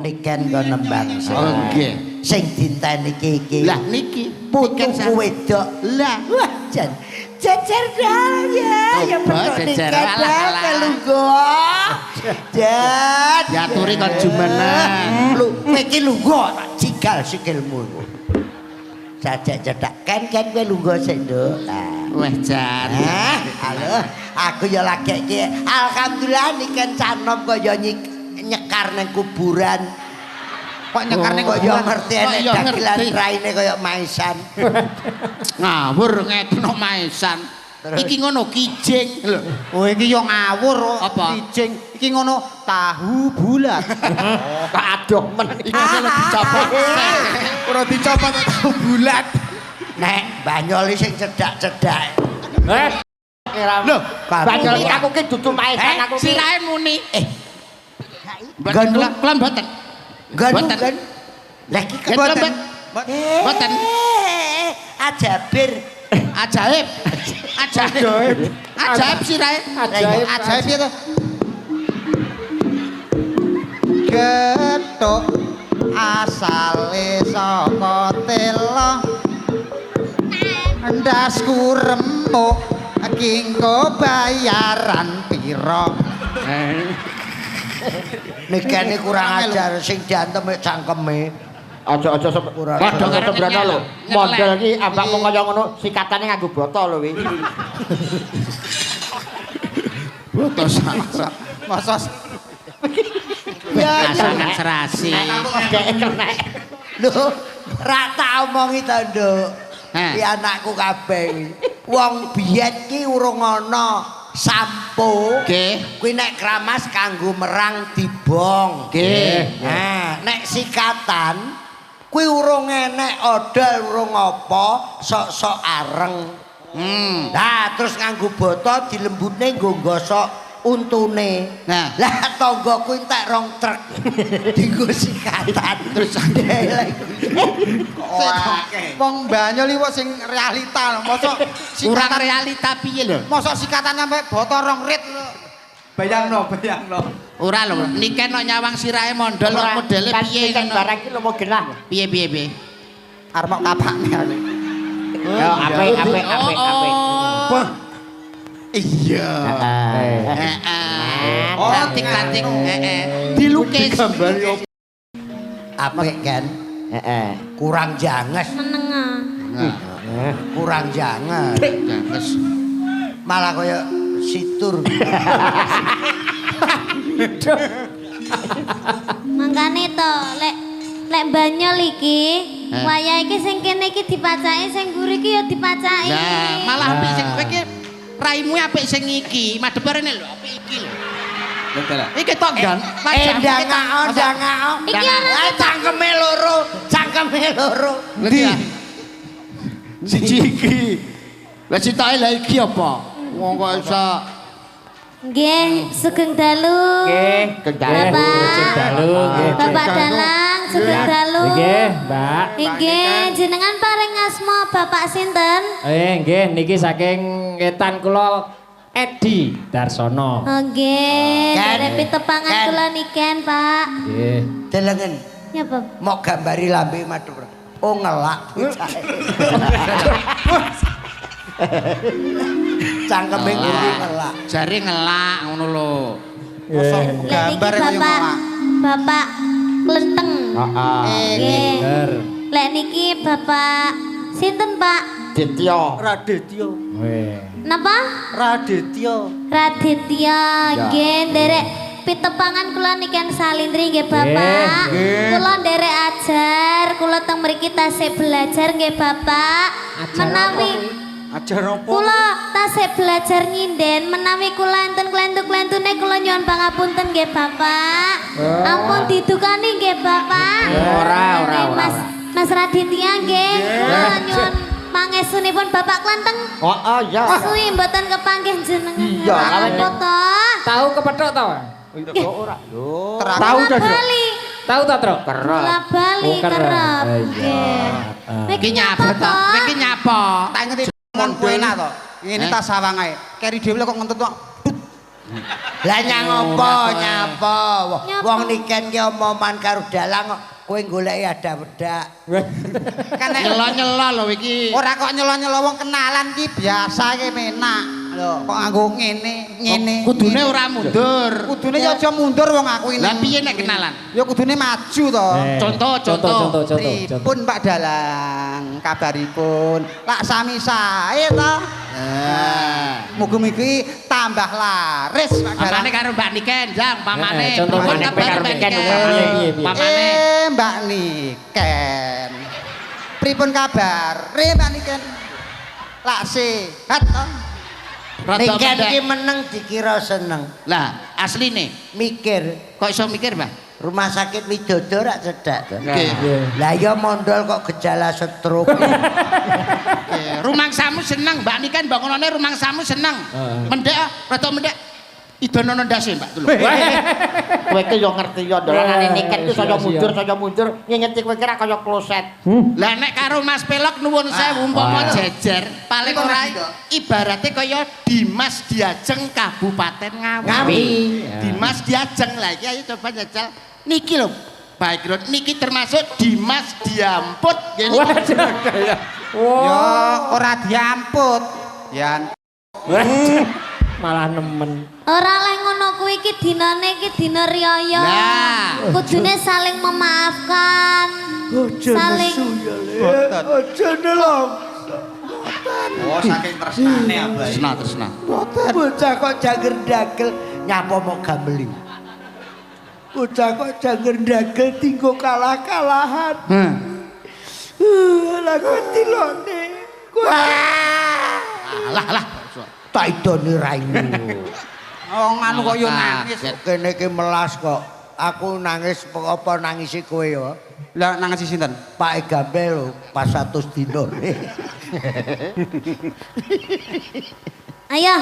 Niken kok nembang. Nggih. Sing dinteni iki. Lah niki putuku wedok. Lah, wah jan. Jejer dah ya bener jejer kelunggo. Jan. Diaturi kon jumeneng. Lu iki lunggo tak cigal sikilmu. Sajak cedak kan kowe lunggo sik, Nduk. Weh jan. Halo, aku ya lagi iki. Alhamdulillah niken canom kaya nyekar nang kuburan. Kok nyekar ning kok ya ngerti enek dagelan raine kaya maisan. Ngawur ngetono maisan. Iki ngono kijing. Oh iki yo ngawur apa? Kijing. Iki ngono tahu bulat. Tak adoh men. Iki ngono dicopot. Ora dicopot tahu bulat. Nek Banyol sing cedak-cedak. Lho, Banyol aku ki dudu maisan aku ki. Sirahe muni. Gandu Kula mboten. Gandu kan. Lah iki Mboten. Mboten. Ajabir. Ajaib. Ajaib. Ajaib sirahe. Ajaib. Ajaib piye to? Getuk asale saka tela. Ndasku remuk kingko bayaran pira. Nikane kurang ajar sing diantem cangkeme. Aja padha ketebrana lho. Model iki ambak mung kaya ngono sikatane nganggo botol lho iki. Botol sak. Masa Ya sangat serasi. lho, ra tak omongi to, Nduk. Heh. Ki anakku kabeh. Wong biyen ki urung ana sampo. Nggih. Kuwi nek kramas kanggo merang dibong. Nggih. Nah, nek sikatan kuwi urung enek odol urung apa, sok-sok areng. Nah, terus nganggo botol dilembutne nggo gosok untune. Nah. Lah tanggaku entek rong truk. Dienggo sikatan terus wong Banyol iki sing realita lho. Mosok Kurang realita piye lho? mosok sikatan sampe botol rong rit lho. Bayangno. Ora lho, niken kok nyawang sirahe mondol kok modele piye ngono. barang iki lho mau genah. Piye. Arep mok kapakne. Yo apik. Oh. Iya. Oh, kantik-kantik. Dilukis. Apik kan? Kurang janges. Kurang janges. Janges. Malah kaya situr. Mangkane to lek Banyol iki wayah iki sing kene iki dipacaki sing mburi iki ya dipacaki. Lah, malah apik sing kowe iki raimu apik sing iki, madhep rene lho, apik iki lho. Betul. Iki tok gan. Ndangao. Iki ana Cangkeme loro. Ndi? Siji iki. Lah citake lha iki apa? Wong kok iso nggih sugeng dalu. Bapak Dalang sugeng dalu. Nggih, Mbak. Nggih jenengan paring asma Bapak sinten? Nggih niki saking ngetan kula Edi Darsono. Nggih, Ken. derek pitepangan Ken. kula niken, Pak. Nggih. Delengen. Ya, Pak. Mau gambari lambe madhep. Oh ngelak. Cangkeme ngene ngelak. jare ngelak ngono lho. Lek niki Bapak Klenteng. Nggih. Bener. Lek niki Bapak sinten, Pak? Raditya. Weh. Napa? Raditya. Raditya. Nggih, derek pitepangan kula niken salindri nggih, Bapak. Nggih. Kula nderek ajar, kula teng mriki tasih belajar nggih, Bapak. Menawi Ajar apa? kula tasih belajar nyinden, menawi kula enten klentu-klentune kula nyuwun pangapunten nggih, Bapak. Ampun didukani nggih, Bapak. Ora. Mas Raditya nggih. Kula nyuwun pangestunipun Bapak Klenteng. Oh iya. Suwi mboten kepanggih jenengan. Iya, Apa to? Tahu kepethuk to? Ora. Tahu Bola dah. Bali. Tahu ta, Tro? Bola Bali Oh, kerep. kerep. Iya. Nggih. Iki nyapa to? Kowe iki nyapa? Tak ngerti mon kowe enak to. Ngene tas sawang ae. Keri dhewe kok ngentut kok. Lah nyang apa nyapa? Nyapa? Wong niken ki omongan karo dalang kok kowe goleki ada wedak. Kan nek Nyelo-nyelo lho iki. ora kok nyelo-nyelo wong kenalan ki biasa ki penak. Lho, kok nganggo ngene. Kudune ora mundur. Kudune ya aja mundur wong aku ini. Lah piye nek kenalan? Ya kudune maju to. Contoh. Pripun Pak Dalang kabaripun? Lak sami sae to. Mugi-mugi tambah laris Pak Dalang. Pamane karo Mbak Niken, Jang, pamane. Contoh Pamane Mbak kabar karo Mbak Niken, Niken. pamane piye, piye? Pamane. Mbak Niken. Pripun kabar? Mbak Niken. Lak sehat to. Rada Niken mendek. ki meneng dikira seneng. Lah, asline Mikir kok iso mikir, Mbah? rumah sakit Widodo rak cedak to. Nggih. Lah ya mondol kok gejala stroke. Rumangsamu seneng, Mbak Niken bangunane rumangsamu seneng. Mendek rada mendek. Idonono ndase, Mbak Tulung. Kowe ki yo ngerti yo dolangane niken ku saya mundur, nyengeti kowe kira kaya kloset. Lah nek karo Mas Pelok nuwun sewu umpama jejer, paling ora ibarate kaya Dimas Diajeng Kabupaten Ngawi. Dimas Diajeng lah iki ayo coba jajal. Niki lho. Baik Rod, niki termasuk Dimas Diamput ngene. Ya ora diamput. Ya Malah nemen. Ora leh ngono kuwi iki dinane iki dina riyaya. Nah. Kudune saling memaafkan. Saling Aja nelong. Oh saking tresnane abah. Tresna. Bocah kok janger dagel nyapa mau gambeli. Bocah kok janger dagel tinggo kalah-kalahan. Lah kok tilone. Alah. Tak idoni raimu. Oh nganu kok yo nangis. Kene iki melas kok. Aku nangis apa nangisi kowe ya? Lah nangis sinten? Pak Egambe lho pas 100 dino. Ayo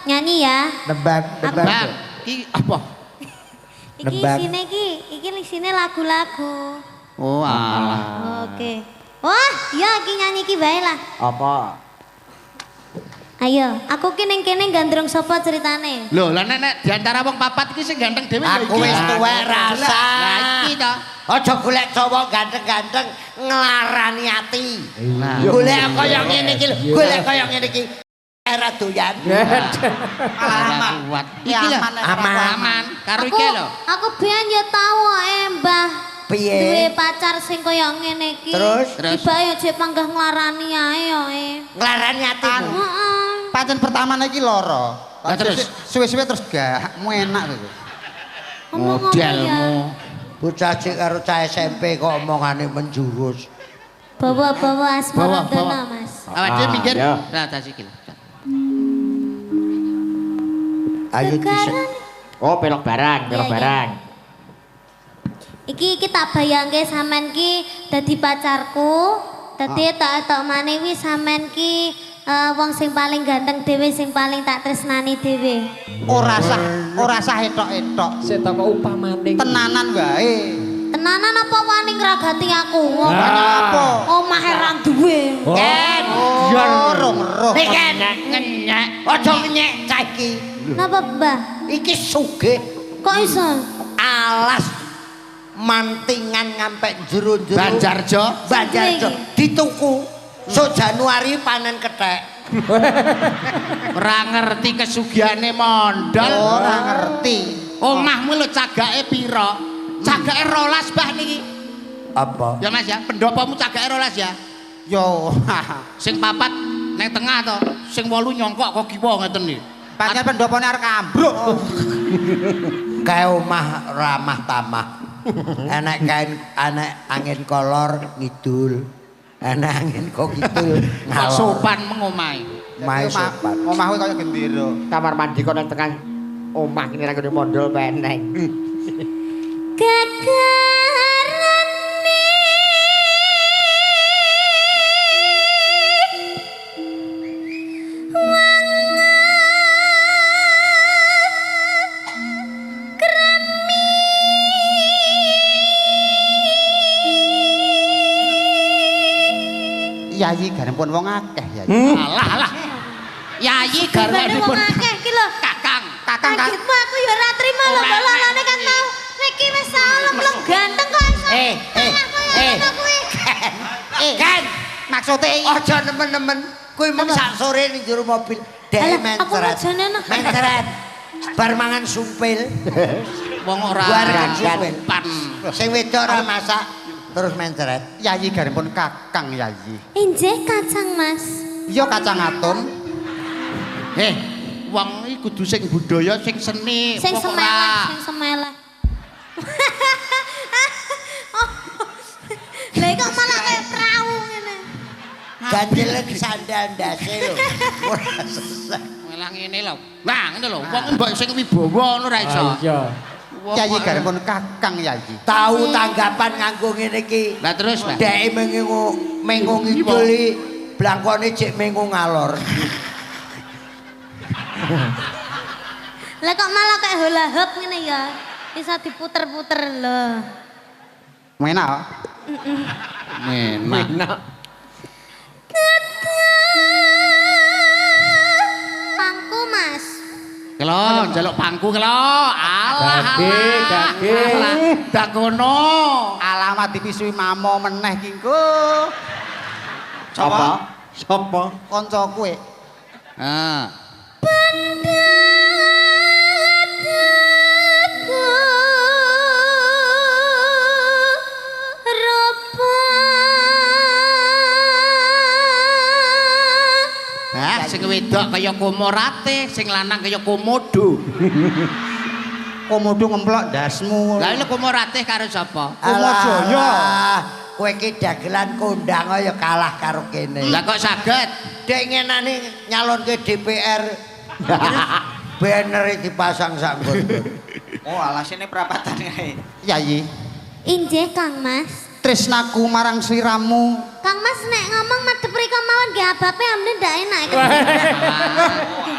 nyanyi ya. Nembang. Bang, iki apa? Iki Nembang. isine lagu-lagu. Oh, alah. Oke. Wah, ya iki nyanyi iki bae lah. Apa? Ayo, aku ki ning kene gandrung sapa ceritane? Lho, lah nek di antara wong papat iki sing ganteng dhewe ya Aku wis tuwek rasa. Lah iki to. Aja golek cowok ganteng-ganteng nglarani ati. Nah. Golek kaya ngene iki lho, golek kaya ngene iki. Era doyan. Aman. Kuat. Iki lho, aman. Karo iki lho. Aku biyen ya tau Mbah. Piye? Duwe pacar sing kaya ngene iki. Terus? Tiba ya jek panggah nglarani ae yo. Nglarani atimu. Heeh. Pancen pertamane iki lara. Lah terus? Suwe-suwe terus gak enak gitu. Modelmu. Bocah cek karo cah SMP kok omongane menjurus. Bawa-bawa asmara Bawa. dana, Mas. Awak dhewe minggir. ya. Lah tas iki lho. Ayo disen. Oh, pelok barang, Iya, iya. Iki tak bayangke sampean ki dadi pacarku. Dadi tak maneh wi sampean ki wong sing paling ganteng dhewe sing paling tak tresnani dhewe. Ora sah etok-etok. Sik toko upamane. Tenanan wae. Tenanan apa wani ngragati aku? Wong Banyak apa? omahe ra duwe. Ken. Rong roh. Ken ngenyek. Aja ngenyek cah iki. Napa, Mbah? Iki sugih. Kok iso? Alas mantingan ngampe jero-jero. Banjarjo. Banjarjo dituku. So Januari panen kethek. Ora ngerti kesugihane mondol. Ora ngerti. Omahmu lho cagake pira? Cagake 12 Mbah niki. Apa? Ya Mas ya, pendopomu cagake 12 ya. Yo. Sing papat nang tengah to, sing 8 nyongkok kok kiwa ngeten iki. Pancen pendopone arek ambruk. Kae omah ramah tamah. Enek kain enek angin kolor ngidul. Enek angin kok kidul Kok ngalor. sopan mengomahe. Mae sopan. Omahku kaya gendera. Kamar mandi kok nang tengah omah kene ra ngene mondol peneng. Gagarane Yayi garempun wong akeh ya. Alah. Yayi garwane wong garwanipun akeh iki lho. Kakang. Kakang Kagetmu aku ya ora trima lho, lalane kan tau. Nek iki wis saulem ganteng kok iso. Kan maksudnya aja nemen-nemen kuwi mung sak sore ning jero mobil dek Alah, aku mencret. ngajane enak. Mencret. Bar mangan sumpil. Wong ora Bareng sumpil. pan. Sing wedok ora masak terus mencret. Yayi garipun Kakang Yayi. Injih kacang, Mas. Iya kacang atom. Wong iki kudu sing budaya, sing seni. Sing Wong semeleh, ora. sing semeleh. Lah kok malah kayak perahu ngene. Ganjelen sandal ndase lho. Ora sesek. Malah ngene lho. Nah, ngene lho. Wong mbok sing wibawa ngono ra iso. Iya. Wong Yayi kok- garipun Kakang Yayi. Tahu tanggapan nganggo ngene iki. Lah terus, Lah. Dek mengu ngiduli blangkone cek mengu ngalor. Lah kok malah kayak hula hoop ngene ya. Bisa diputer-puter lho. Menak. Enak. Pangku, Mas. Kelo, njaluk pangku kelo. Alah, Gage. alah. Dagono. Alamat dipisui mamo meneh ki engko. Apa? Sopo? Kanca kowe. Ah. Sing wedok kaya komorate, sing lanang kaya komodo. Komodo ngemplok ndasmu. Lah lha komorate karo sapa? Kumajaya. Kowe iki dagelan kondang ya kalah karo kene. Lah kok saged? Dek ngenani nyalonke DPR. Banner dipasang sak nggon. Oh, alasane perapatan kae. Yayi, Injih, Kang Mas. tresnaku marang sliramu. Kang Mas nek ngomong madhep rika mawon nggih abape amne ndak enak.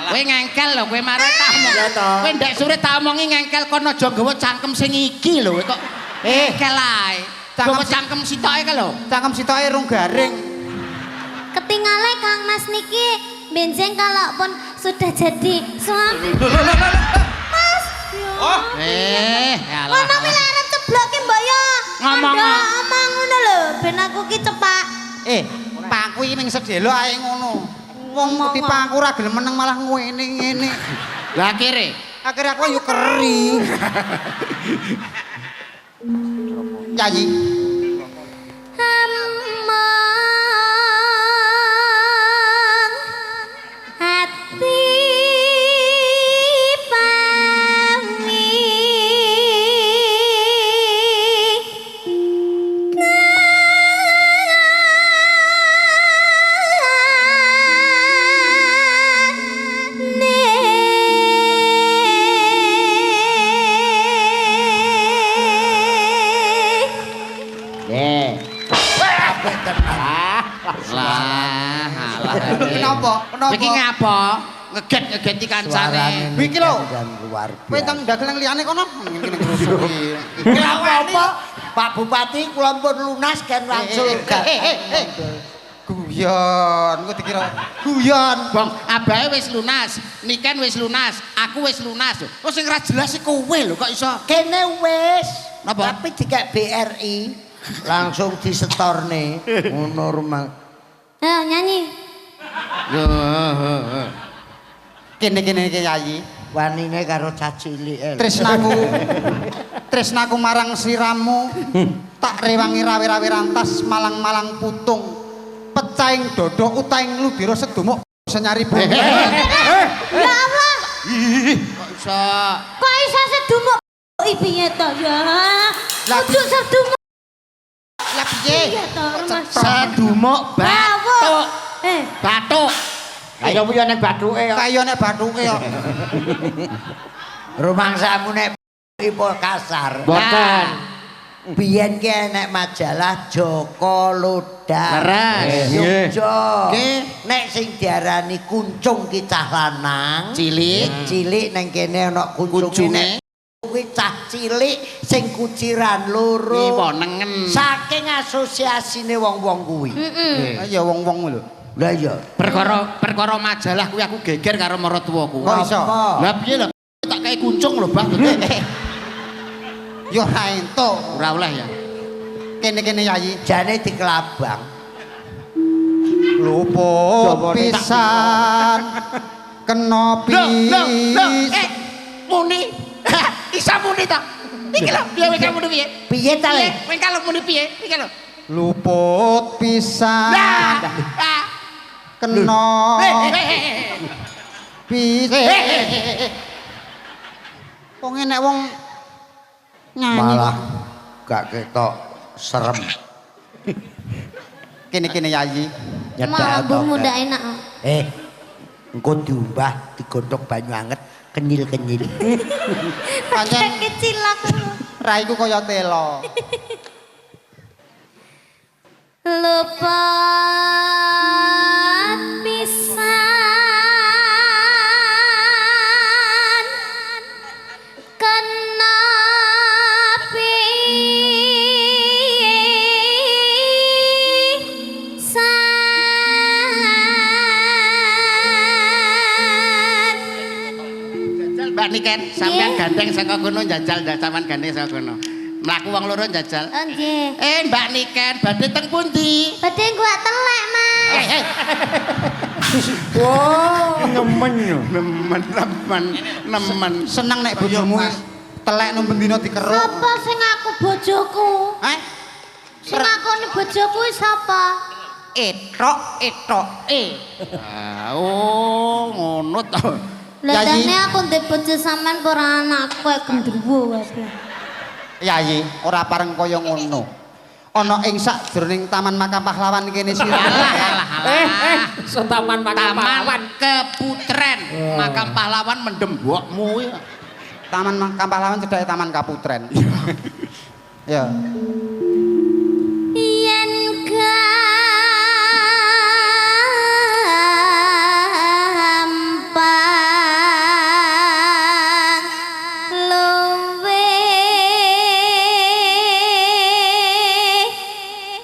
Kowe ngengkel lho, kowe marah tak omong. Kowe ndek sore tak omongi ngengkel kono aja nggawa cangkem sing iki lho kok. Ngengkel ae. Nggawa cangkem sitoke ka lho. Cangkem sitoke rung garing. Ketingale Kang Mas niki benjing kalaupun sudah jadi suami. Mas. Ya. Alah. Ngono kuwi arep cebloke mbok ya. Ngomong. Ngomong ngono lho, ben aku ki cepak. Paku iki ning sedelo ae ngono. Wong Ngomong. dipangku ora gelem meneng malah ngene-ngene. Lah akhire Akhire aku yo keri. Yayi, Amang hati pami lah. kenapa? Iki ngapa? Ngeget-ngegeti kancane. Iki lho. luar Kowe biasa. teng dagelan liyane kono. Ngene ngrusui. Kenapa? Pak Bupati kula pun lunas kan langsung. Guyon, kok dikira guyon. Bang, abahe wis lunas, Niken wis lunas, aku wis lunas. Kok sing ra jelas iki kowe lho kok iso. Kene wis. Napa? Tapi dikek BRI langsung disetorne ngono rumah. nyanyi. Kene-kene iki Yayi. Wanine karo cacilik. Tresnaku marang sliramu tak rewangi rawe-rawe rantas malang-malang putung pecahing dodo utaing ludira sedumuk senyari bumi. Ya Allah, Kok iso? kok iso sedumuk piye to ya? Kudu sedumuk Lah piye? piye to, Mas? Sedumuk batuk. Batuk. Ayo piye nek bathuke kok. Kaya nek bathuke kok. Rumangsamu nek ipo kasar. Boten. Biyen ki enek majalah Joko Lodak. Leres. Yogyo. Nggih. Nek sing diarani kuncung ki cah lanang, cilik neng kene ana kuncunge. Kuncunge. Kuwi cah cilik sing kuciran loro. Iwo nengen. Saking asosiasine wong-wong kuwi. Ya wong-wong lho. Lah iya. Perkara majalah kuwi aku geger karo maratuwaku. Kok iso? Lah piye lho? tak kayak kuncung lho, Bang. Yo ora entuk. Ora oleh ya. Kene-kene Yayi. Jane dikelabang. Luput pisan. Kena Muni. Isa muni ta? Iki lho, piye kowe kamu piye? Piye ta le? Kowe kalau muni piye? Iki lho. Luput pisan. Kena Wong enek wong nyanyi Malah gak ketok serem. kene-kene Yayi. Malah bumbu ndak enak. Engko diumbah digodhog banyu anget kenyil-kenyil. Pancen Kecil aku. raiku kaya telo. Luput pisan kena pisan. Mbak Niken, sampean gandeng saka kono njajal sampean gandeng saka kono. Mlaku wong loro njajal. Oh nggih. Mbak Niken, badhe teng pundi? Badhe gua telek, Mas. Wah, nemen yo. Nemen. Seneng nek bojomu telek nang bendina dikeruk. Sapa sing aku bojoku? Sing ngakoni bojoku sapa? Etrok. Ngono to. Lah dene aku ndek bojo sampean ora anakku gendruwo wae. Yayi, ora pareng kaya ngono. Ana ing sakjroning Taman Makam Pahlawan kene sira. So taman makam pahlawan. Keputren. Makam pahlawan mendem mbokmu ya. Taman Makam Pahlawan cedhake Taman Kaputren. Ya. Yen gampang luwe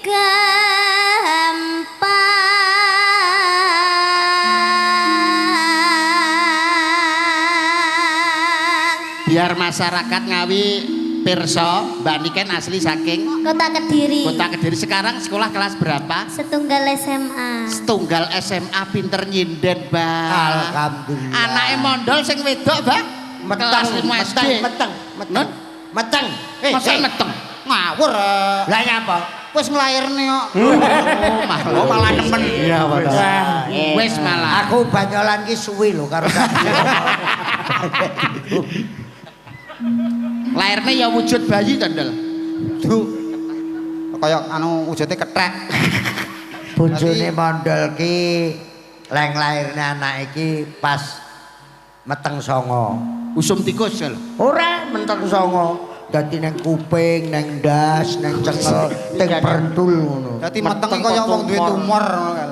gampang. Biar masyarakat Ngawi pirsa, Mbak Niken asli saking Kota Kediri. Kota Kediri. Sekarang sekolah kelas berapa? Setunggal SMA. Setunggal SMA, pinter nyinden, Bang. Alhamdulillah. Anake mondol sing wedok, Bang. Kelas 5 SD. Meteng. Masa meteng? Ngawur. Lah nyapa? Wis nglairne kok. Malah nemen. Iya, betul. Wis malah. Aku banyolan ki suwi lho karo Lairnya ya wujud bayi tandel. Duh. Kaya anu wujude kethek. Bojone mondol ki leng lairne anak iki pas meteng songo. Usum tikus lho. Ora meteng songo. Dadi nang kuping, nang ndas, nang cengkel, teng prentul ngono. Dadi meteng kaya wong duwe tumor ngono kae.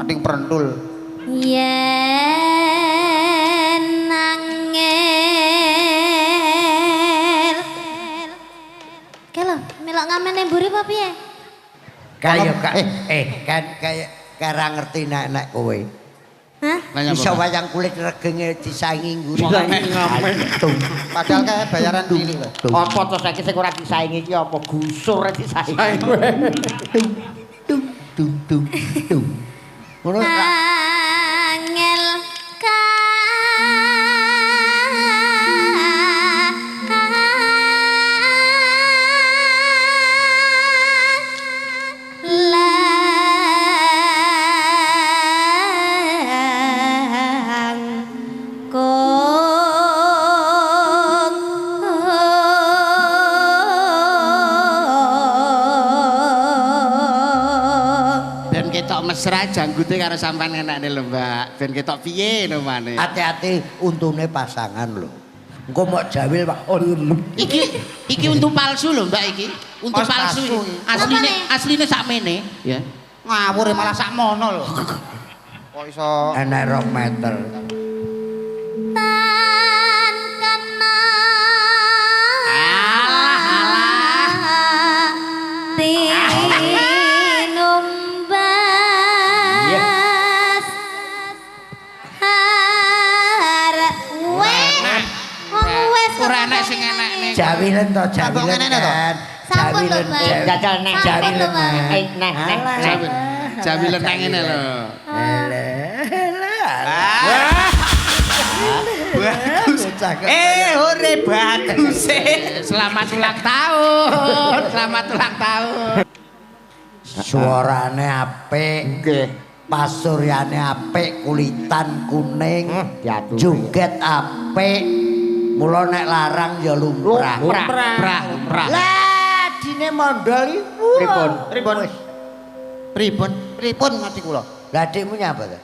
Ading prentul. Yen nangel. Kelo, melok ngamene mburi apa piye? Kaya kan kaya ora ngerti nek kowe. Hah? Iso wayang kulit regenge disaingi nguri. Padahal kae bayaran cilik lho. Apa to saiki sing ora disaingi iki apa gusur disaingi. Dung. Ngono Angel mesra janggute karo sampean enakne lho, Mbak. Ben ketok piye nomane. hati-hati untune pasangan lho. Engko mok jawil Pak. Iki untu palsu lho, Mbak iki. Untu palsu. Asline sakmene, ya. Ngawur malah sakmono lho. Kok iso Enek 2 meter. tan kena tinumbas arep Jawilen to, Abang jawilen ngene to. kan. Sampun lho, Mbak. Jajal nek Sampun lho, Mbak. nek Jawilen nang ngene lho. Bagus. Hore bagus. Selamat ulang tahun. Selamat ulang tahun. Suarane apik. Nggih. Pasuryane apik, kulitan kuning, joget apik. Mula nek larang ya lumrah. Lumrah. Lah, dine mondol iku. Pripun ngati kula. Lah adikmu nyapa to?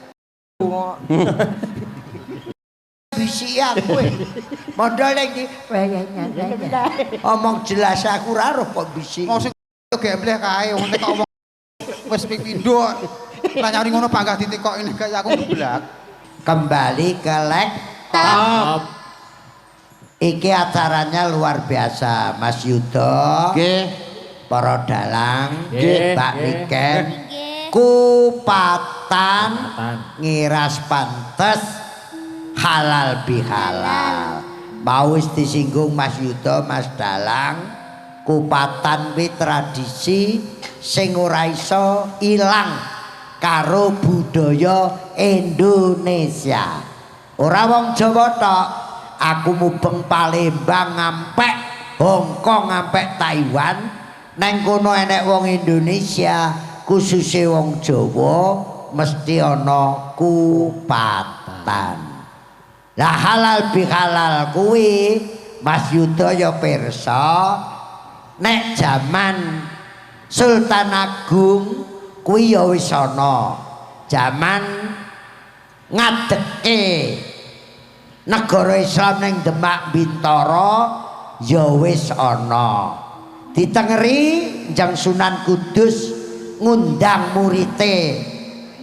Bisiki aku. Mondol iki. Omong jelas aku ora roh kok bisik. Mau sing gembleh kae wong nek omong wis ping pindho. Lah nyari ngono bangga ditekok ini kaya aku geblak. Kembali ke laptop. Iki acaranya luar biasa, Mas Yudo. Nggih. Para dalang, Nggih. Mbak Niken. Nggih. Kupatan ngiras pantes halal bihalal. Mau wis disinggung Mas Yudo, Mas Dalang. Kupatan kuwi tradisi sing ora iso ilang karo budaya Indonesia. Ora wong Jawa tok. Aku mubeng Palembang ngampek Hongkong ngampek Taiwan. Neng kono enek wong Indonesia, khususnya wong Jawa mesti ana kupatan. Lah halal bihalal kuwi Mas Yudo ya pirsa nek jaman Sultan Agung kuwi ya wis ana. Jaman ngadeke negara Islam ning Demak Bintoro ya wis ana. Ditengeri Njang Sunan Kudus ngundang murite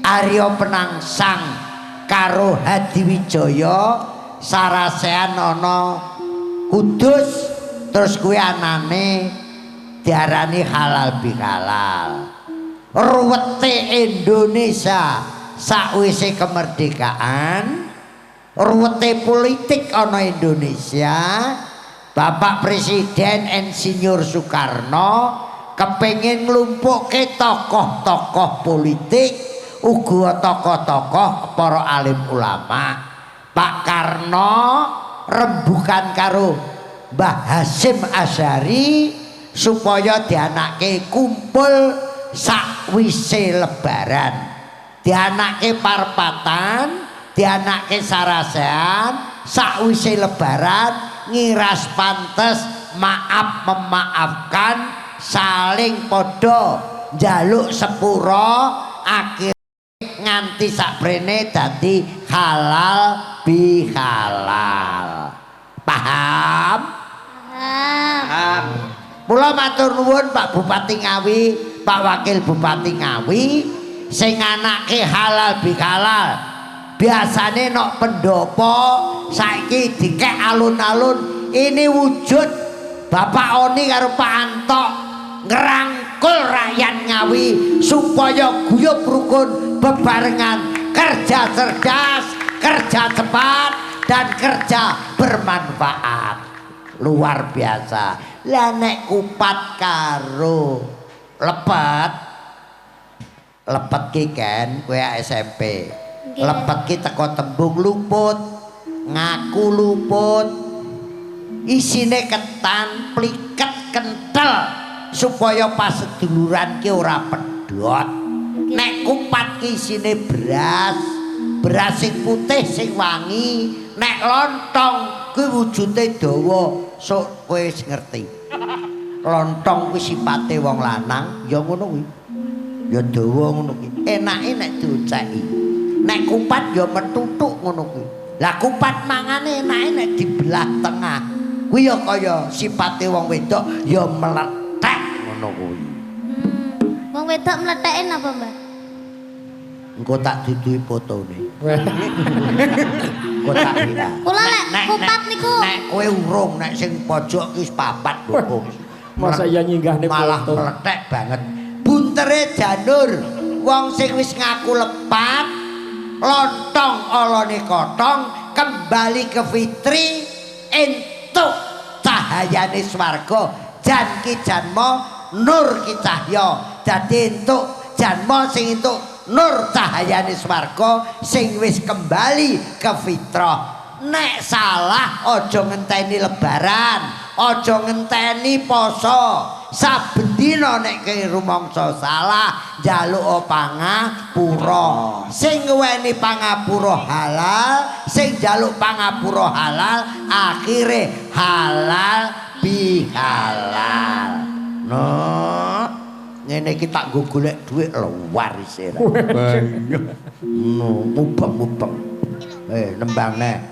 Arya Penangsang karo Hadiwijaya sarasean ana Kudus, terus kuwi anane diarani halal bihalal. Ruwete Indonesia sakwise kemerdekaan, ruwete politik ana Indonesia. Bapak Presiden Insinyur Soekarno kepengin nglumpukke tokoh-tokoh politik uga tokoh-tokoh para alim ulama. Pak Karno rembukan karo Mbah Hasyim Asy'ari supaya dianake kumpul sakwise lebaran, dianake parpatan, dianake sarasean sakwise lebaran ngiras pantes maaf memaafkan saling podo njaluk sepuro akhir nganti sakprene dadi halal bihalal. Paham? Paham. Mula matur nuwun Pak Bupati Ngawi, Pak Wakil Bupati Ngawi sing anake halal bihalal. Biasane nok pendopo saiki dikek alun-alun ini wujud Bapak Oni karo Pak Anto ngerangkul rakyat Ngawi supaya guyub rukun bebarengan kerja cerdas, kerja cepat dan kerja bermanfaat. Luar biasa. Lah nek kupat karo lepet ki kan kowe SMP. Lepet ki teko tembung luput, ngaku luput, isine ketan, pliket, kentel supaya pas seduluran ki ora pedhot. Nek kupat ki isine beras, beras sing putih sing wangi. Nek lontong kuwi wujude dawa, sok kowe wis ngerti. Lontong kuwi sipate wong lanang, ya ngono kuwi. Ya dawa ngono kuwi. Enake nek dioceki. Nek kupat ya metutuk ngono kuwi. Lah kupat mangane enake nek dibelah tengah. Kuwi ya kaya sipate wong wedok ya meletek ngono kuwi. Wong wedok mleteke napa, Mbak? Engko tak duduhi fotone. Engko tak kira. Kula lek kupat niku Nek kowe urung nek sing pojok ki wis papat lho. Masa iya nyinggahne malah foto. meletek banget. Buntere janur wong sing wis ngaku lepat lontong olone kotong kembali ke fitri entuk cahayane swarga jan ki janma nur ki cahya dadi entuk janma sing entuk nur cahayane swarga sing wis kembali ke fitrah. Nek salah aja ngenteni lebaran, aja ngenteni poso. Saben dina nek rumangsa salah njaluk pangapura. Sing ngeweni pangapura halal, sing njaluk pangapura halal, akhire halal bihalal. No, ngene iki tak nggo golek dhuwit luar isih. No, mubeng-mubeng. Nembang neh.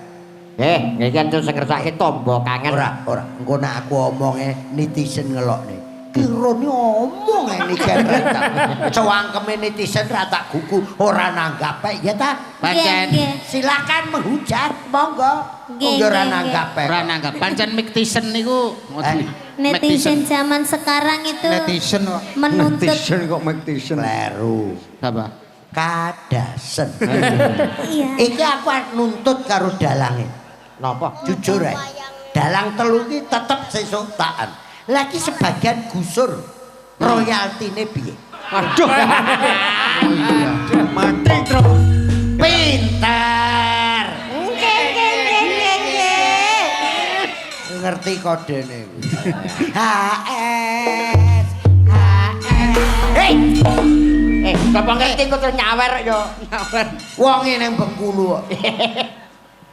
Iki kan sing ngersake tombo kangen. Ora. Engko nek aku omonge netizen ngelokne. Kirone omonge niki cewangkeme netizen ra tak gugu ora nanggap ya ta? Pancen silakan menghujat monggo. Yo ora nanggap. Ora nanggap. Pancen netizen niku netizen zaman sekarang itu Netizen kok. menuntut netizen kleru. Apa? Kadasen. iya. Iki aku nuntut karo dalange. Napa? Jujur ae. Dalang telu iki tetep sesuk takan. Lagi sebagian gusur royaltine piye? Aduh. Mati terus. Pinter. Ngerti kodene. HS. Hei. Sapa ngerti kok terus nyawer yo. Nyawer. Wonge nang Bengkulu kok.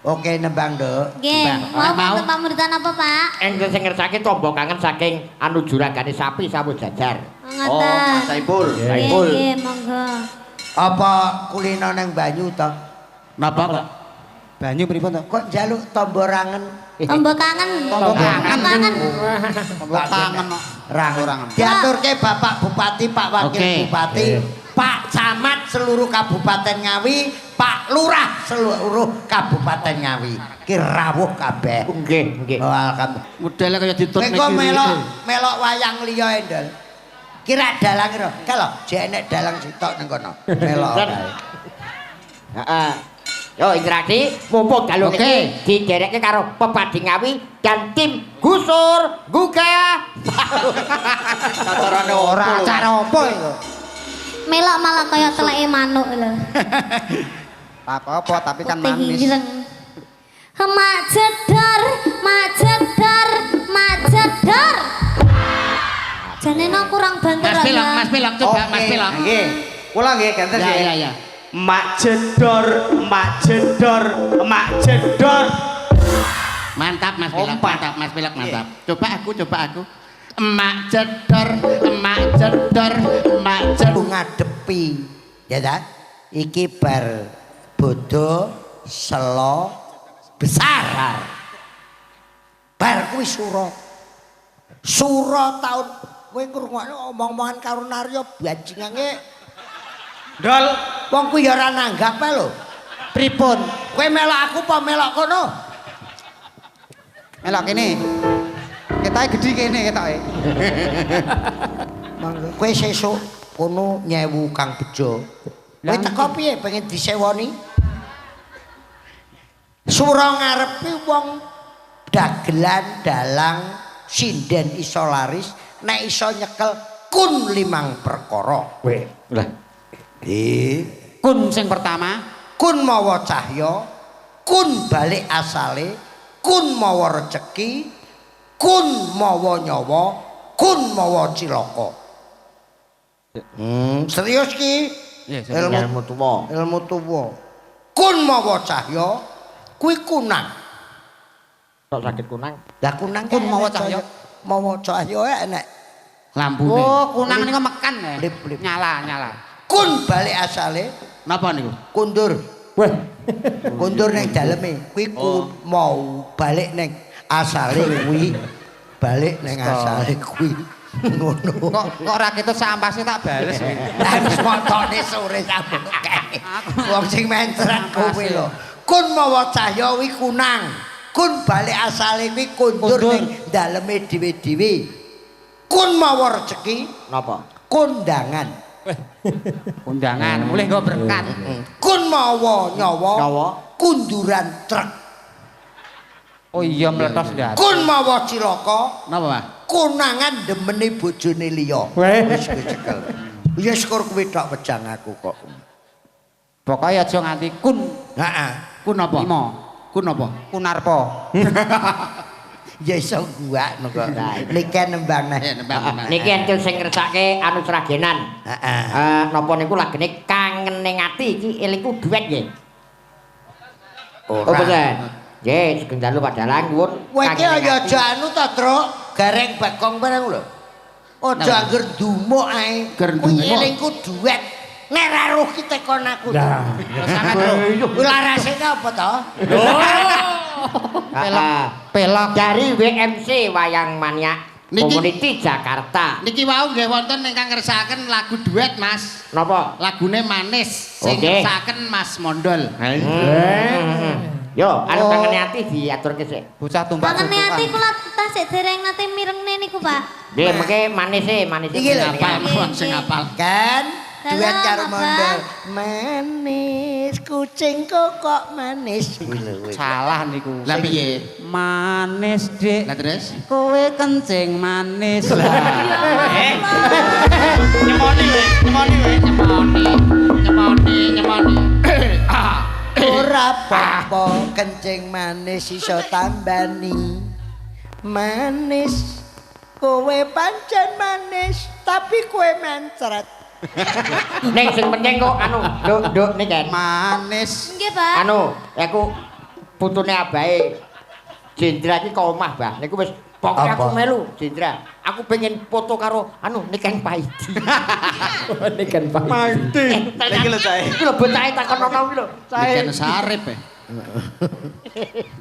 Oke nembang, Nduk. Nggih, mau pamuritan apa, Pak? Engko sing ngersake tombo kangen saking anu juragane sapi sawu jajar. Ngoten. Saipul. Nggih, monggo. Apa kulino nang banyu to? Napa kok? Banyu pripun to? Kok njaluk tombo rangen? Tombo kangen. Tombo kangen. Kangen. Tombo kangen kok. Rangen. Diaturke Bapak Bupati, Pak Wakil Oke. Bupati, Pak Camat seluruh Kabupaten Ngawi, Pak Lurah seluruh Kabupaten Ngawi. Ki rawuh kabeh. Nggih. Oh, alhamdulillah. Modele kaya ditut Kowe melok wayang liya Endol. Kira dalang ira. Kalau jek enek dalang sitok nang kono. Melok kae. Heeh. Yo interaksi mumpung dalu Oke. iki diderekke karo Pepadi Ngawi dan tim Gusur Gugah. Carane Ora acara apa iku? Melok malah kaya teleke manuk lho. Apa-apa tapi kan Putih manis. ireng. Mak jedor, mak jedor, mak jedor. Jane no kurang banter Mas Pilok coba Mas Pilok. Nggih. Kula nggih ganten Ya nggih. ya ya. Mak jedor, mak jedor, mak jedor. Mantap Mas Pilok, Ompat. mantap Mas Pilok, mantap. Coba aku. Emak jedor, emak jedor, emak jedor. Ngadepi. Ya ta? Iki bar bodo selo besar. Bar kuwi sura. Sura taun kowe ngrungokne omong-omongan karo Naryo bajingange. Dol. Wong kuwi ya ora nanggap ae lho. Pripun? Kowe melok aku apa melok kono? Melok kene. Ketoke gedhi kene ketoke. Kowe sesuk kono nyewu Kang Bejo. Kowe teko piye pengen disewoni? Sura ngarepe wong dagelan dalang sinden iso laris nek iso nyekel kun 5 perkara. Lah. Kun sing pertama, Kun mawa cahya, kun balik asale, kun mawa rejeki, kun mawa nyawa, kun mawa cilaka. Serius ki? Ilmu tuwa. Ilmu tuwa. Kun mawa cahya, kuwi kunang. Kok sakit kunang? Lah kunang Kun kan mawa enek cahya. Mawa cahya enek. lampune. Oh, kunang niku mekan ya. Lip-lip. Nyala. Kun balik asale, Napa niku? kundur. Wah. Kundur ning daleme. Kuwi kun mau balik ning asale kuwi. Balik ning asale kuwi. Ngono. Kok ora ketut sampase tak bales. Lah wis motone sore sampun kae. Wong sing mencret kowe lho. Kun mawa cahya kuwi kunang. Kun balik asale kuwi kundur ning daleme dhewe-dhewe. Kun mawa rejeki, Napa? kondangan. Undangan, mulih nggo berkat. Kun mawa nyawa, Nyawa. kunduran truk. Oh iya meletos ndak. Kun mawa cilaka. Napa, Pak? Konangan demene bojone liya. Wis kecekel. Ya syukur kuwi tok wejang aku kok. Pokoke aja nganti kun. Heeh. Kun apa? Kun apa? Kunarpo. Ya iso gua kok. Niken nembang nah. Niki entul sing ngersake anu sragenan. Heeh. Napa niku lagene kangene ngati iki elingku duet nggih. Ora. Oh boten. Nggih, sugeng dalu padhalang nuwun. Kowe iki ya aja anu to, Truk. Gareng bakong bareng lho. Aja angger dumuk ae. Kuwi elingku duet. Nek ra roh ki tekon aku. Lah, Kuwi larase apa to? Pelok dari WMC Wayang Maniak Niki- Community Jakarta. Niki wau nggih wonten ingkang ngersakaken lagu duet, Mas. Napa? Lagune Manis sing Oke. ngersakaken Mas Mondol. Yo, anu kangene ati diaturke sik. Bocah tumbak Pangene ati kula tasik dereng nate mirengne niku, Pak. Nggih, mengke manis e. Iki lho, Apal wong sing apal. Kan duet Dalam, karo Abang. Mondol. Manis kucingku kok manis. Kuwi lho. Salah niku. Lah piye? Manis, Dik. Lah terus? Kowe kencing manis. Nyemoni we. Nyemoni. Ora apa-apa kencing manis iso tambani. Manis kowe pancen manis tapi kowe mencret. Ning sing penting kok anu, nduk ning kan. manis. Nggih, Pak. Anu, aku putune abahe Jendra iki kok omah, Mbah. Niku wis pokoke aku Apa? melu, Jendra. Aku pengen foto karo anu Niken Paidi. Niken Pak. Lagi lho cahe. Iki lho bocahe takon ono kuwi lho. Bikin sarip ya.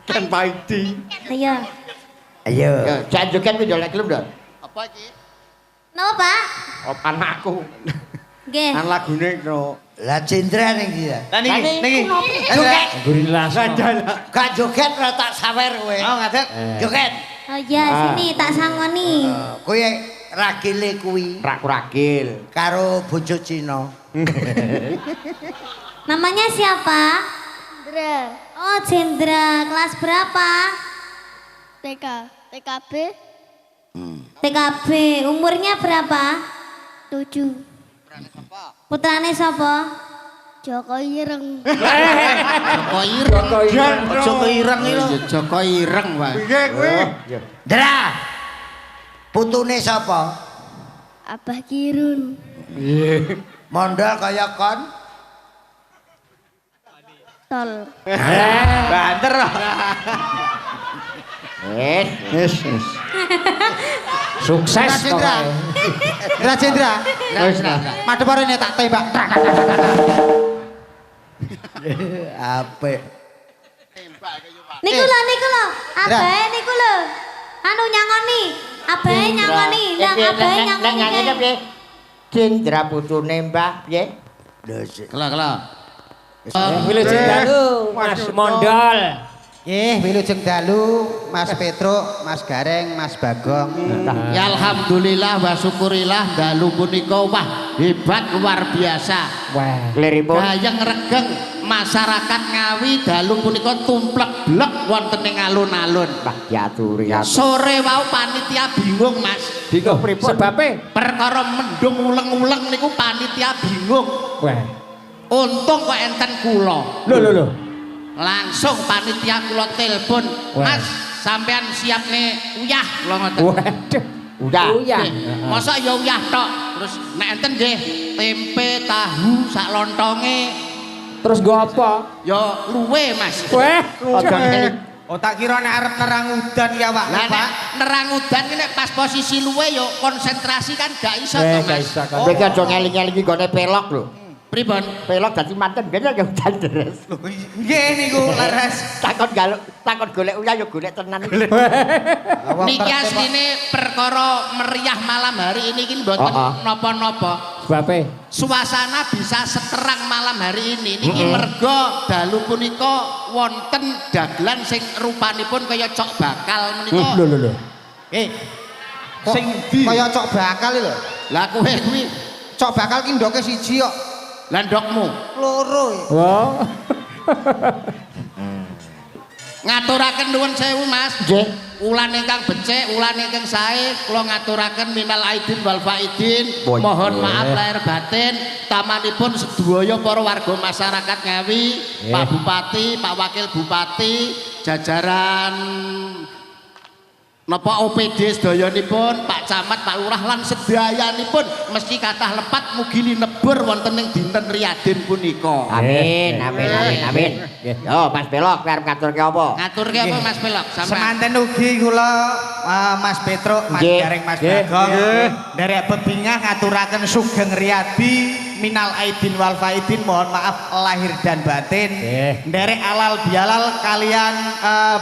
Kan Paidi. Ayo. Ayo. Ya, jan joget kuwi yo lek gelem, Nduk. Apa iki? Napa, Pak? Opan aku. Nggih. Kan lagune no. Lah Jendra ning ndi ya? Lah niki. Joget. Gurilas. Gak joget ora tak sawer kowe. Oh ngadeg. Joget. Oh iya, sini tak sangoni. Kowe ragile kuwi Ragil. karo bojo Cina. Namanya siapa? Jendra. Oh, Jendra. Kelas berapa? TKB TKB. Umurnya berapa? 7 Putrane sapa? Joko Ireng Joko Ireng. Joko Ireng iki. Joko Ireng, Pak. Piye kuwi? Dra. Putune sapa? Abah Kirun Mondol kaya kon. Tol Banter. Wis. Sukses Rajendra. Rajendra. Wis lah. Madhep arene tak tembak. Apik. Niku lho. Abahe niku lho. Anu nyangoni. Abahe nyangoni. Ndang abahe nyangoni. Nyangone piye? Jendra putune Mbah piye? Lho sik. Kela. Wilujeng dalu, Mas Mondol. Wilujeng dalu, Mas Petruk, Mas Gareng, Mas Bagong. Ya alhamdulillah wa syukurillah dalu punika wah hebat luar biasa. Wah. Kliripun. Gayeng regeng masyarakat Ngawi dalu punika tumplek-blek wonten ing alun-alun. Mbah diaturi. Sore wau panitia bingung, Mas. Bingung pripun? Sebabe? Perkara mendung uleng-uleng niku panitia bingung. Wah. Untung kok enten kula. Lho. Langsung panitia kula telepon, Wah. Mas, sampean siap nih uyah kula ngoten. Waduh. Udah. Uyah. Nggih, masa ya uyah tok. Terus nek enten nggih tempe, tahu, sak lontonge Terus go apa? ya luwe, Mas. Wah. Oh tak kira nek arep nerang udan ya Pak. Lah nek nerang udan ki nek pas posisi luwe ya konsentrasi kan gak iso to, Mas. Kowe ki aja ngeling-elingi gone pelok lho. Pripun? Pelok dadi manten ben ya udan deres. Nggih niku leres. Takon golek uyah ya golek tenan. Niki asline perkara meriah malam hari ini ki mboten napa-napa. Sebabe? Suasana bisa seterang malam hari ini niki merga dalu punika wonten dagelan sing rupanipun kaya cok bakal menika. Lho. Sing kaya cok bakal lho. Lah kowe kuwi Cok bakal ki ndoke siji kok. landokmu. Loro. Wow. Ngaturaken nuwun sewu Mas. Nggih. Ulan ingkang becik, ulan ingkang sae, kula ngaturaken minal aidin wal faidin. Boy. Mohon maaf lahir batin. Tamanipun sedaya para warga masyarakat Ngawi, Pak Bupati, Pak Wakil Bupati, jajaran napa OPD sedayanipun, Pak Camat, Pak Lurah lan sedayanipun mesti kathah lepat mugi linebur wonten ing dinten riyadin punika. Amin, amin, amin, amin. Yo, Mas Belok, arep ngaturke apa? Ngaturke apa Mas Pelok? Sampeyan. Semanten ugi kula Mas Petruk, Mas Nggih. Gareng, Mas Nggih. Bagong. Derek bebingah ngaturaken sugeng riyadi minal aidin wal faidin, mohon maaf lahir dan batin. Derek alal bialal kalian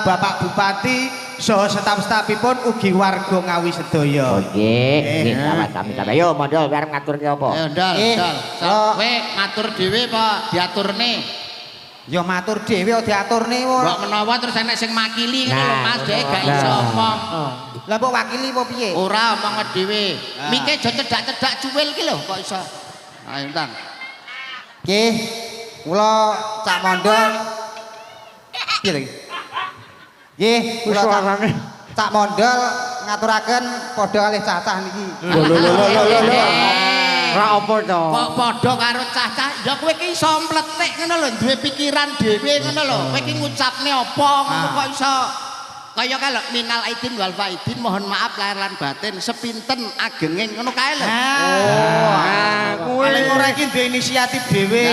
Bapak Bupati saha staf-stafipun ugi warga Ngawi sedaya. Nggih, nggih, sami-sami. Yo, modal arep ngaturke apa? Ayo ndal, Eh, ndal. oh. Kowe matur dhewe apa diaturne? Ya matur dhewe kok diaturne ora. Mbok menawa terus enek sing makili ngono lho Nah, Mas, dhek gak nah. iso omong. Lah mbok wakili apa piye? Ora omong dhewe. Mike aja cedak-cedak cuwil ki lho kok iso. Ayo Tang. Nggih, kula Cak Mondol. Piye lagi? Nggih, kula Cak Mondol ngaturaken padha kalih cacah niki. Ora apa to? Kok padha karo cah-cah, ya kowe ki iso mletik ngono lho, duwe pikiran dhewe ngono lho. Kowe ki ngucapne apa ngono kok iso. Kaya kalau minal aidin wal faidin, mohon maaf lahir lan batin, sepinten agenging ngono kae lho. Paling ora iki duwe inisiatif dhewe.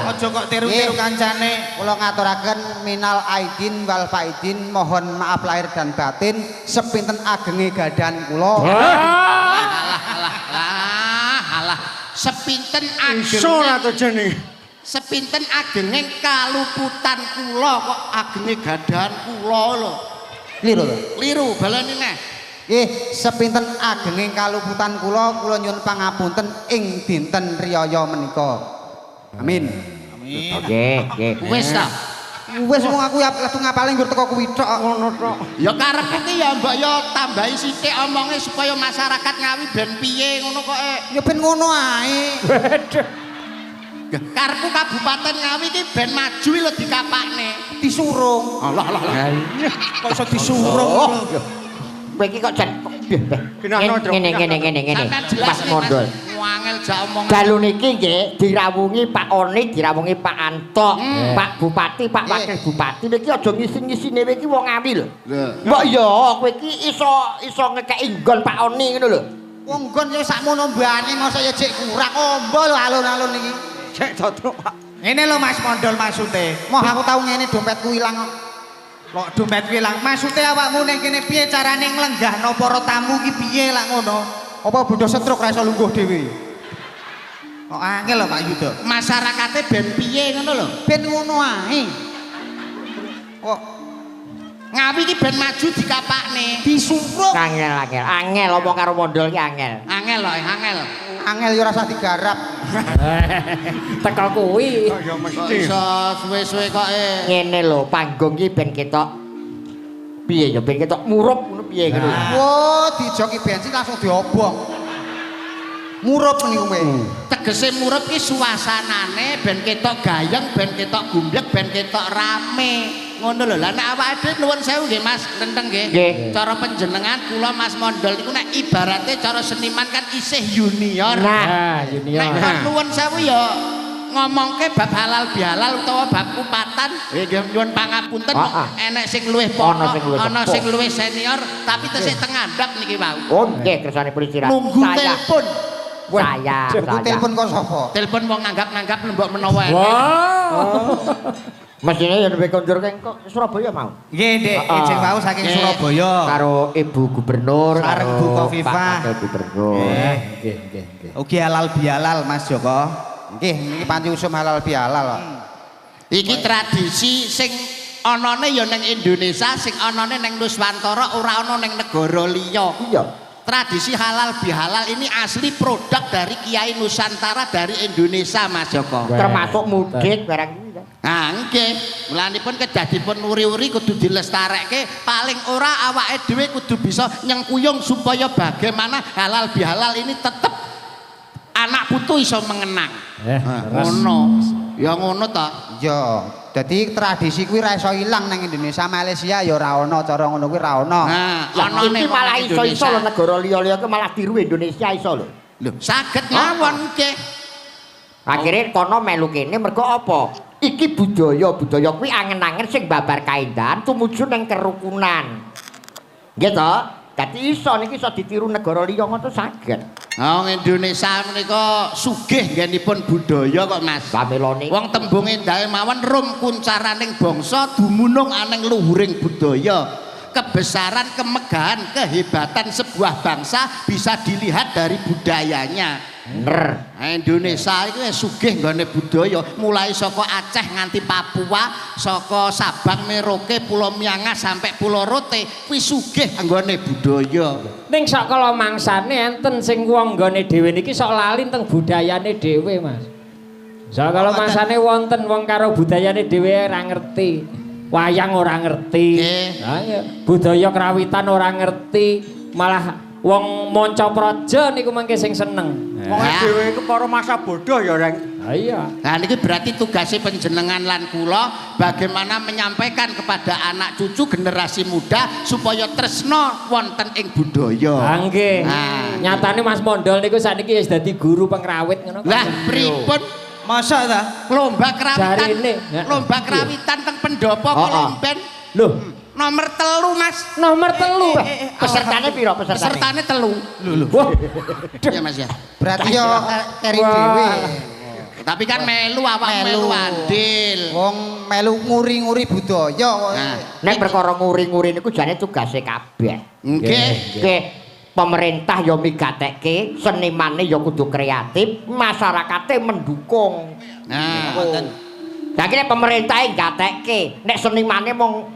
Aja kok tiru-tiru kancane. Kula ngaturaken minal aidin wal faidin, mohon maaf lahir dan batin, sepinten agenge gadan kula. Alah, sepinten Ora agenging to jenenge. sepinten agenging kaluputan kula kok agenge gadahan kula lho. Kliru to. Liru baleni neh. Nggih, sepinten agenging kaluputan kula nyuwun pangapunten ing dinten riyaya menika. Amin. Nggih, nggih. Wis ta. Wis wong aku latu ngapale nggur teko kuwi tok ngono tok. Ya karepku ki ya mbok ya tambahi sithik omonge supaya masyarakat Ngawi ben piye ngono kok. Ya ben ngono ae. Karepku Kabupaten Ngawi ki ben maju lho dikapakne. Disurung. Allah. Kok iso disurung? Kowe iki kok jan Kenapa, Dok? ngene. Sampeyan jelas Mas Mondol. Wangel jak omong. Dalu niki nggih dirawungi Pak Oni, dirawungi Pak Anto, Pak Bupati, Pak Wakil Bupati. Niki aja ngisi-ngisine kowe iki wong Ngawi lho. Mbok ya kowe iki iso ngekeki nggon Pak Oni ngono lho. Wong nggon ya sakmono mbane masa ya jek kurang ombo lho alun-alun iki. Cek dodok, Pak. Ngene lho Mas Mondol maksude. Moh aku tau ngene dompetku ilang. Kok dompetku ilang? Maksude awakmu ning kene piye carane nglenggahno para tamu iki piye lak ngono? Apa bodho setruk ra iso lungguh dhewe? Kok angel lho Pak Yudo. Masyarakate ben piye ngono lho. Ben ngono ae. Kok Ngawi iki ben maju dikapakne. disurung? Angel omong karo Mondol ki angel. Angel lho, angel. Angel ya ora usah digarap. Teko kuwi. Ya Kok mesti. iso suwe-suwe kok Ngene lho, panggung ki ben ketok piye ya ben ketok murup ngono piye ngono. Wo, dijoki bensin langsung diobong. Murup niku kowe. tegese murup ki suasanane ben ketok gayeng, ben ketok gumblek, ben ketok rame. Ngono lho. Lah nek awake dhewe nuwun sewu nggih Mas, Renteng nggih. Nggih. Cara panjenengan kula Mas Mondol niku nek ibarate cara seniman kan isih junior. Nah, junior. Nek kon nuwun sewu ya ngomongke bab halal bihalal utawa bab kupatan nggih nyuwun pangapunten enek sing luwih pokok ana sing luwih senior tapi tesih tengandhap niki wau. Oh nggih kersanipun istirahat. Nunggu telepon. Saya. Telepon kok sapa? Telepon mau nganggap-nganggap lembok menawa. Mesine ya lebih konjur kok Surabaya mau. Nggih, Dik, ijeng wau saking Surabaya. Karo Ibu Gubernur, Sareng Bu Kofifah. Pak Wakil Gubernur. Nggih. Ugi halal bihalal Mas Joko. Nggih, niki panci usum halal bihalal kok. Iki tradisi sing anane ya ning Indonesia, sing anane ning Nuswantara, ora ana ning negara liya. Iya. Tradisi halal bihalal ini asli produk dari Kiai Nusantara dari Indonesia Mas Joko. Termasuk mudik barang iki. Nah, nggih. Mulanipun kedadipun uri-uri kudu dilestarekke, paling ora awake dhewe kudu bisa nyengkuyung supaya bagaimana halal bihalal ini tetep anak putu iso mengenang. Ngono. Ya ngono ta. Ya, Dadi tradisi kuwi ra iso ilang nang Indonesia, Malaysia ya ora ana cara ngono kuwi ra ana. Nah, Lah iki malah iso-iso lho negara liya-liya ki malah tiru Indonesia iso lho. Lho, saged mawon nggih. Akhire kono melu kene mergo apa? Iki budaya kuwi angen-angen sing babar kaendahan tumuju ning kerukunan. Nggih to? Dadi iso niki iso ditiru negara liya ngono saged. Wong Indonesia menika sugih nggenipun budaya kok Mas. Pamelone. Wong tembunge ndae mawon rum kuncaraning bangsa dumunung aning luhuring budaya. Kebesaran, kemegahan, kehebatan sebuah bangsa bisa dilihat dari budayanya. Bener. Indonesia itu sugih nggone budaya, mulai saka Aceh nganti Papua, saka Sabang Merauke, Pulau Miangas sampai Pulau Rote, kuwi sugih nggone budaya. Ning sak kala mangsane enten sing wong nggone dhewe niki sok lali teng budayane dhewe, Mas. Sak kala mangsane wonten wong karo budayane dhewe ora ngerti. Wayang ora ngerti. Ha ya, budaya krawitan ora ngerti, malah wong manca praja niku mangke sing seneng. Wong dhewe iku para masa bodoh ya, Reng. Ha iya. Nah niki berarti tugasnya panjenengan lan kula bagaimana menyampaikan kepada anak cucu generasi muda supaya tresno wonten ing budaya. Ha nggih. Nah. Nyatane Mas Mondol niku sakniki wis dadi guru pengrawit ngono. Lah pripun Masa ta? lomba kerawitan? Jarine. Lomba kerawitan teng pendopo Kolomben. Loh, Nomor 3 Mas. nomor 3. Pesertane piro pesertane? Pesertane 3. Wah, Ya Mas ya. Berarti yo keri dhewe. Tapi kan melu awak melu andil. Wong melu nguri-nguri budaya kok. Nah, Nek perkara nguri-nguri niku jane tugase kabeh. nggih. Nggih. Pemerintah ya migatekke, senimane ya kudu kreatif, masyarakate mendukung. Nah, Lah kene pemerintah gatekke, nek senimane mung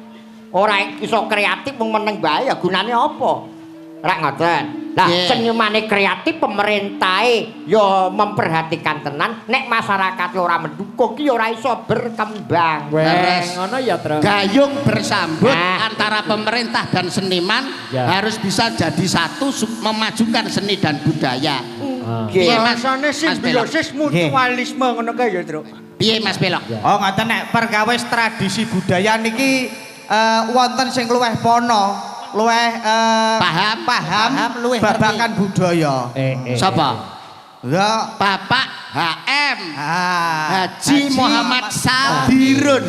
ora iso kreatif mung meneng bae ya gunane apa? Rak ngoten. Lah senimane kreatif pemerintahe ya memperhatikan tenan, nek masyarakat ora mendukung ki ora iso berkembang. wes ngono ya, Tru. gayung bersambut Nah. antara pemerintah dan seniman Ya. harus bisa jadi satu memajukan seni dan budaya. Nggih. Piye, Mas? Rasane Mas Belok. simbiosis mutualisme ngono kae ya, Truk. Piye Mas Belok? Oh ngoten nek perkawis tradisi budaya niki wonten sing luweh pono, luweh paham luweh babagan budaya. Sapa? Ya Bapak HM Haji Haji Muhammad Sadirun.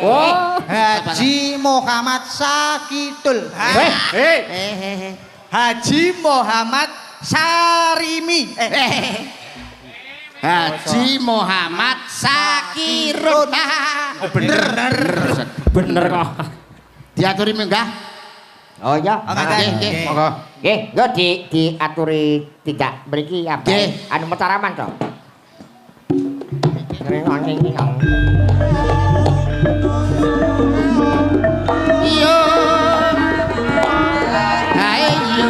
Oh, Haji Muhammad Sakitul. Haji Muhammad Sarimi. Haji Muhammad Sakirun. bener kok. Diaturi menggah. Oh ya. Nggih. Monggo. Nggih, engko diaturi tidak mriki apa? Nggih. Anu metaraman to. Ngring-ngring. Iya. Ha iya.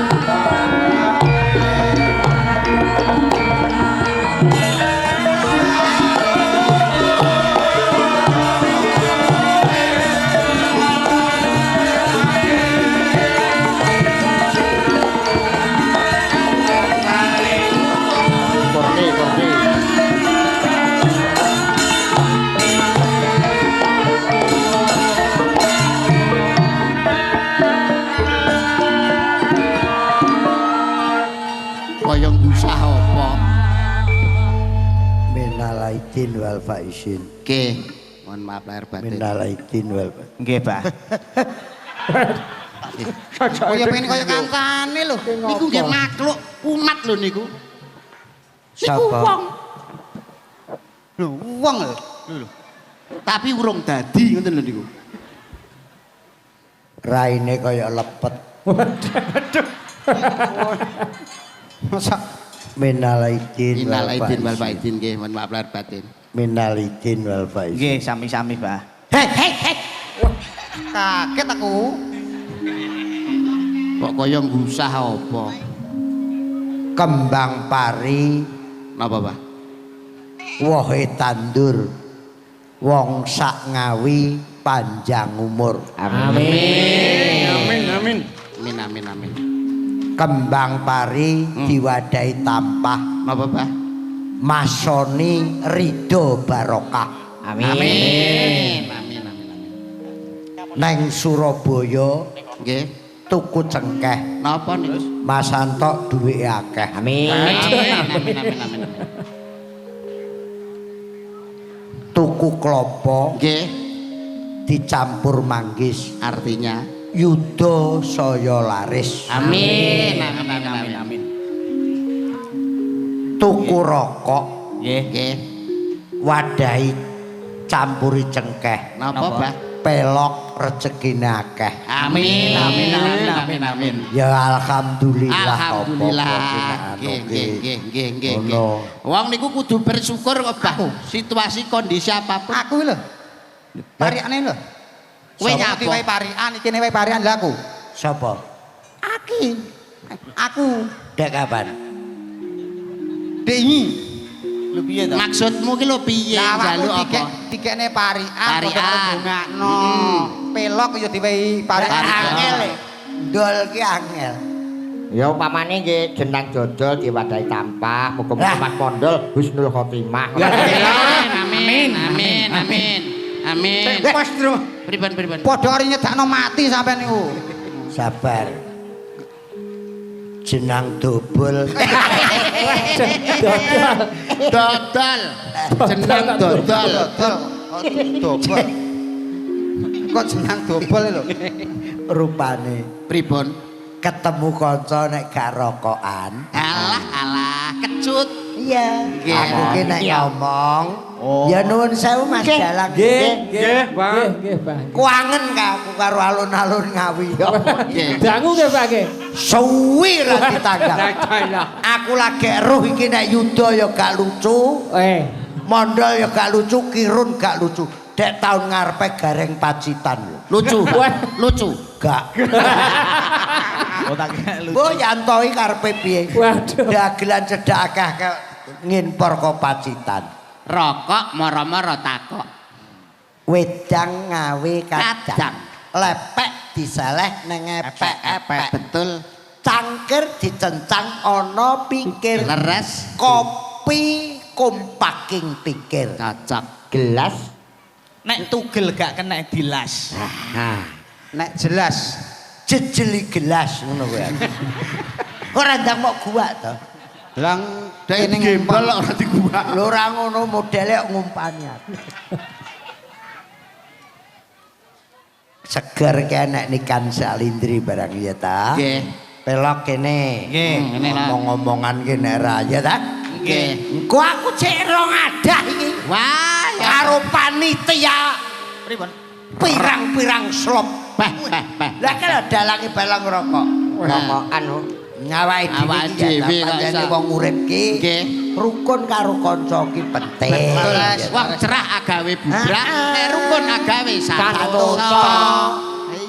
Kursi. Kaya ngusah apa? Minal aidin wal faizin. Nggih. Mohon maaf lahir batin. Minal aidin wal faizin. Nggih, Pak. Oh ya pengen kaya kancane lho. Niku nggih makhluk umat lho niku. Niku Sapa? wong. Lho, wong lho. Tapi urung dadi ngoten lho niku. Raine kaya lepet. Masa Minal aidin Innal aidin wal faizin. faizin nggih, mohon maaf lahir batin. Minal aidin wal faizin. nggih sami-sami, Pak. Hei. Kaget aku. Kok kaya ngusah apa? Kembang pari Napa, Pak? wohe tandur. Wong sak ngawi panjang umur. Amin. Amin. Amin. Kembang pari diwadahi tampah. Napa, Pak? Masoni ridho barokah. Amin. Neng Surabaya Nggih. tuku cengkeh. Napa niku? Mas Anto duwike akeh. Amin. Amin. Tuku klopo Nggih. dicampur manggis. Artinya Yuda saya laris. amin. Tuku rokok Nggih. wadahi campuri cengkeh. Napa, Bah? Pelok rezekine akeh. Amin. Ya alhamdulillah. Alhamdulillah. apa-apa Nggih. Ngono. Wong niku kudu bersyukur kok, Bah. Situasi kondisi apapun. Aku lho. Pariane lho. Kowe Sapa nyapa? iki wae parian, iki wae parian lha aku. Sapa? Aku. Dek kapan? Dengi. Lho piye to? Maksudmu ki lho piye Lah njaluk aku apa? dikekne parian, Parian. bungakno. Pelok ya diwehi parian. Angel. Ndol ki angel. Ya umpamane nggih jenang dodol diwadahi tampah, muga-muga Mas Pondol husnul khotimah. Amin. Pas Tru. Pripun. Padha ari nyedakno mati sampean niku. Sabar. Jenang dobol. Dodol. Jeneng dodol. Dobol. Kok jenang dobol lho. Rupane Pripun? ketemu kanca nek gak rokokan. Alah, kecut. Iya. Nggih. Aku ki nek ngomong, ya nuwun sewu Mas Dalang. Nggih, Pak. Kuangen aku karo alun-alun Ngawi. Dangu nggih, Pak nggih. Suwi ra ditanggap. Aku lagi eruh iki nek Yuda ya gak lucu, Mondol ya gak lucu, Kirun gak lucu. Dek tahun ngarepe Gareng Pacitan lho. Lucu. Gak. Oh tak lucu. Mbok yantoi karepe piye? Waduh. Dagelan cedhak akeh nginpor ke Pacitan. Rokok moro-moro takok. Wedang ngawe Kadang. kadang. Lepek diseleh neng epek-epek. Betul. Cangkir dicencang ana pikir. Leres. Kopi kompaking pikir. Cocok. Gelas. Nek tugel gak kena dilas. Nah, Nek jelas jejeli gelas ngono kuwi. Ora ndang mok gua to. lang Dek ning gembel ora digubak. Lho ora ngono modele kok ngumpani aku. Seger ki enek nikan salindri barang ya ta. Nggih. Pelok kene. Nggih, ngene lah. Ngomong-ngomongan ki nek ra ya ta. Nggih. Engko aku cek rong adah iki. Wah, ya. Karo panitia pripun? pirang-pirang slop. Peh. Lah kan dalange balang rokok. Rokokan. Ngawake Awake dhewe dhewe iki kok pancene iso. wong urip ki. Nggih. Rukun karo kanca ki penting. Betul. Ya ta. Wong cerah agawe bubrak, nek rukun agawe Santoso.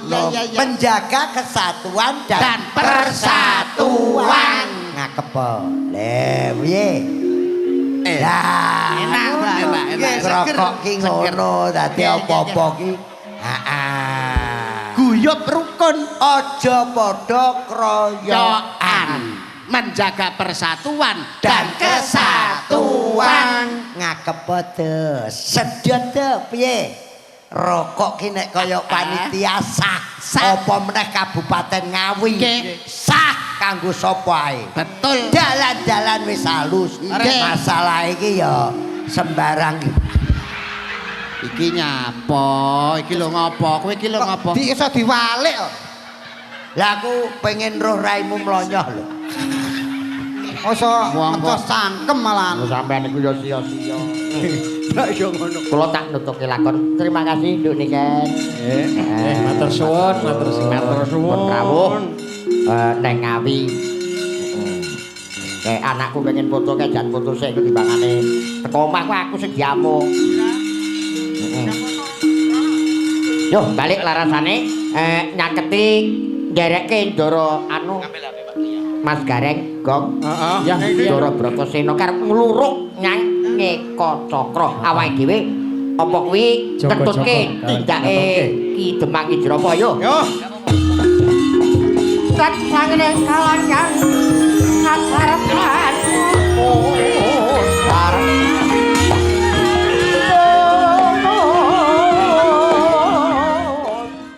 Iya. Menjaga kesatuan Dan persatuan. Ngakep. Le piye? Lah, Enak, Mbak. Rokok ki ngono dadi apa-apa ki. Guyub rukun Aja padha kroyokan. yoan menjaga persatuan dan kesatuan. Ngakep te. Sedot te piye? Rokok ki nek kaya panitia sah. Apa meneh Kabupaten Ngawi. Nggih. Sah kanggo sapa ae. Betul. Dalan-dalan wis halus. Nggih. Masalah iki ya sembarang. Iki nyapa? Iki lho ngopo? Kowe iki lho ngopo? Di iso diwalik kok. Lah aku pengen roh raimu mlonyoh lho. Oso Wong ngecos kok. cangkem malah. Lho sampean niku ya sia-sia. Lah yo ngono. Kula tak nutuke lakon. Terima kasih Nduk Niken. Matur suwun, matur suwun. Rawuh. Neng Ngawi. Kayak anakku pengen foto kayak jangan foto sik ketimbangane teko omah aku sing diamuk. Yo balik larasane nyaketi nderekke Ndara anu Mas Gareng Gong. Ya, Ndara Bratasena karep ngluruk nyang Eka Cakra. Awake dhewe apa kuwi Jaga-jaga. ketutke tindake Ki Demang Ijrapa yo. Yo. Sak sangene kalangan sasarepan